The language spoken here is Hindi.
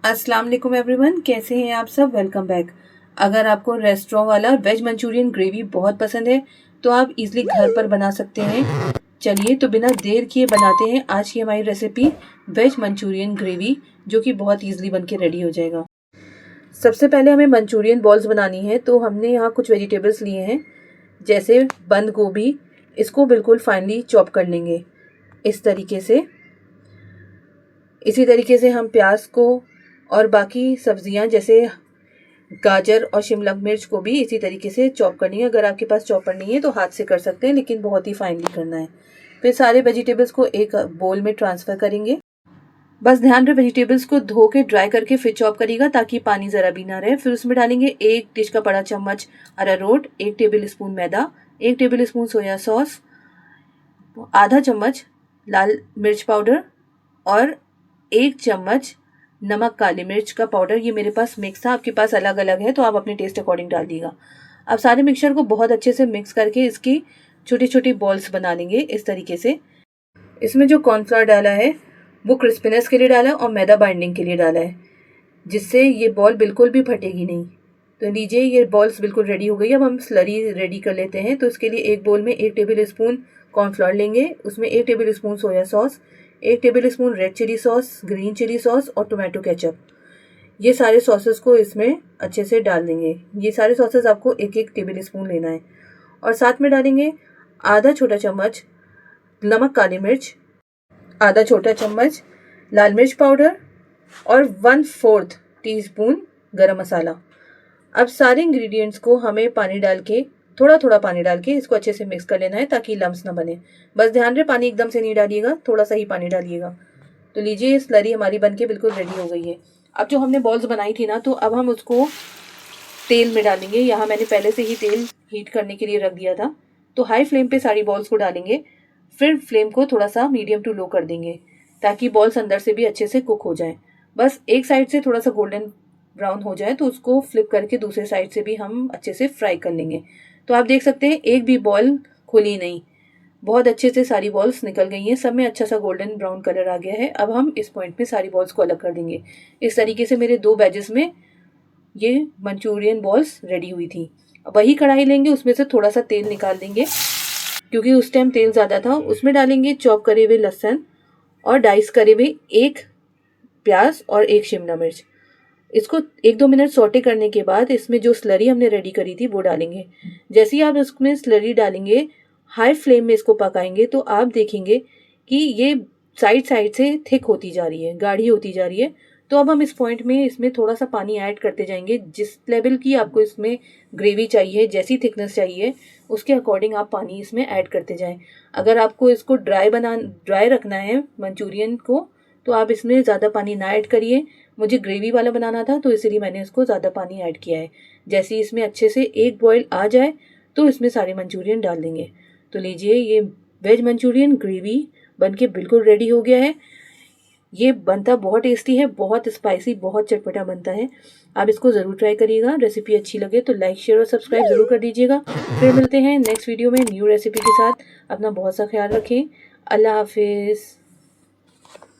अस्सलाम वालेकुम एवरीवन, कैसे हैं आप सब। Welcome back. अगर आपको रेस्टोरेंट वाला वेज मंचूरियन ग्रेवी बहुत पसंद है तो आप इजीली घर पर बना सकते हैं। चलिए तो बिना देर किए बनाते हैं आज की हमारी रेसिपी वेज मंचूरियन ग्रेवी, जो कि बहुत इजीली बन के रेडी हो जाएगा। सबसे पहले हमें मंचूरियन बॉल्स बनानी है, तो हमने यहाँ कुछ वेजिटेबल्स लिए हैं, जैसे बंद गोभी। इसको बिल्कुल फाइनली चॉप कर लेंगे इस तरीके से। इसी तरीके से हम प्याज को और बाकी सब्जियां जैसे गाजर और शिमला मिर्च को भी इसी तरीके से चॉप करनी है। अगर आपके पास चॉपर नहीं है तो हाथ से कर सकते हैं, लेकिन बहुत ही फाइनली करना है। फिर सारे वेजिटेबल्स को एक बोल में ट्रांसफ़र करेंगे। बस ध्यान रहे वेजिटेबल्स को धो के ड्राई करके फिर चॉप करिएगा, ताकि पानी ज़रा भी ना रहे। फिर उसमें डालेंगे 1 डिश का बड़ा चम्मच अरारोट, 1 टेबल स्पून मैदा, 1 टेबल स्पून सोया सॉस, आधा चम्मच लाल मिर्च पाउडर और 1 चम्मच नमक काली मिर्च का पाउडर। ये मेरे पास मिक्स था, आपके पास अलग अलग है तो आप अपने टेस्ट अकॉर्डिंग डाल दीजिएगा। अब सारे मिक्सचर को बहुत अच्छे से मिक्स करके इसकी छोटी छोटी बॉल्स बना लेंगे इस तरीके से। इसमें जो कॉर्नफ्लावर डाला है वो क्रिस्पीनेस के लिए डाला है और मैदा बाइंडिंग के लिए डाला है, जिससे ये बॉल बिल्कुल भी फटेगी नहीं। तो लीजिए ये बॉल्स बिल्कुल रेडी हो गई। अब हम स्लरी रेडी कर लेते हैं। तो इसके लिए एक बोल में 1 टेबल स्पून कॉर्नफ्लावर लेंगे, उसमें 1 tablespoon soya sauce, 1 tablespoon red chilli sauce, green chilli sauce और टोमेटो केचप। ये सारे सॉसेस को इसमें अच्छे से डाल देंगे। ये सारे सॉसेस आपको 1-1 टेबल स्पून लेना है। और साथ में डालेंगे आधा छोटा चम्मच नमक काली मिर्च, आधा छोटा चम्मच लाल मिर्च पाउडर और 1/4 टीस्पून गरम मसाला। अब सारे इंग्रेडिएंट्स को हमें पानी डाल के थोड़ा थोड़ा पानी डाल के इसको अच्छे से मिक्स कर लेना है, ताकि लम्स ना बने। बस ध्यान रहे पानी एकदम से नहीं डालिएगा, थोड़ा सा ही पानी डालिएगा। तो लीजिए स्लरी हमारी बनके बिल्कुल रेडी हो गई है। अब जो हमने बॉल्स बनाई थी ना, तो अब हम उसको तेल में डालेंगे। यहाँ मैंने पहले से ही तेल हीट करने के लिए रख दिया था। तो हाई फ्लेम पे सारी बॉल्स को डालेंगे, फिर फ्लेम को थोड़ा सा मीडियम टू लो कर देंगे, ताकि बॉल्स अंदर से भी अच्छे से कुक हो जाए। बस एक साइड से थोड़ा सा गोल्डन ब्राउन हो जाए तो उसको फ्लिप करके दूसरे साइड से भी हम अच्छे से फ्राई कर लेंगे। तो आप देख सकते हैं एक भी बॉल खुली नहीं, बहुत अच्छे से सारी बॉल्स निकल गई हैं, सब में अच्छा सा गोल्डन ब्राउन कलर आ गया है। अब हम इस पॉइंट पे सारी बॉल्स को अलग कर देंगे। इस तरीके से मेरे 2 बैचेस में ये मंचूरियन बॉल्स रेडी हुई थी। अब वही कढ़ाई लेंगे, उसमें से थोड़ा सा तेल निकाल देंगे, क्योंकि उस टाइम तेल ज़्यादा था। उसमें डालेंगे चॉप करे हुए लहसुन और डाइस करे हुए 1 प्याज और 1 शिमला मिर्च। इसको 1-2 मिनट सौटे करने के बाद इसमें जो स्लरी हमने रेडी करी थी वो डालेंगे। जैसे ही आप इसमें स्लरी डालेंगे, हाई फ्लेम में इसको पकाएंगे, तो आप देखेंगे कि ये साइड साइड से थिक होती जा रही है, गाढ़ी होती जा रही है। तो अब हम इस पॉइंट में इसमें थोड़ा सा पानी ऐड करते जाएंगे। जिस लेवल की आपको इसमें ग्रेवी चाहिए, जैसी थिकनेस चाहिए, उसके अकॉर्डिंग आप पानी इसमें ऐड करते जाएं। अगर आपको इसको ड्राई रखना है मंचूरियन को, तो आप इसमें ज़्यादा पानी ना ऐड करिए। मुझे ग्रेवी वाला बनाना था तो इसलिए मैंने इसको ज़्यादा पानी ऐड किया है। जैसे ही इसमें अच्छे से एक बॉयल आ जाए तो इसमें सारे मंचूरियन डाल देंगे। तो लीजिए ये वेज मंचूरियन ग्रेवी बनके बिल्कुल रेडी हो गया है। ये बनता बहुत टेस्टी है, बहुत स्पाइसी, बहुत चटपटा बनता है। आप इसको ज़रूर ट्राई करिएगा। रेसिपी अच्छी लगे तो लाइक शेयर और सब्सक्राइब ज़रूर कर दीजिएगा। फिर मिलते हैं नेक्स्ट वीडियो में न्यू रेसिपी के साथ। अपना बहुत सा ख्याल रखें। अल्लाह हाफिज़।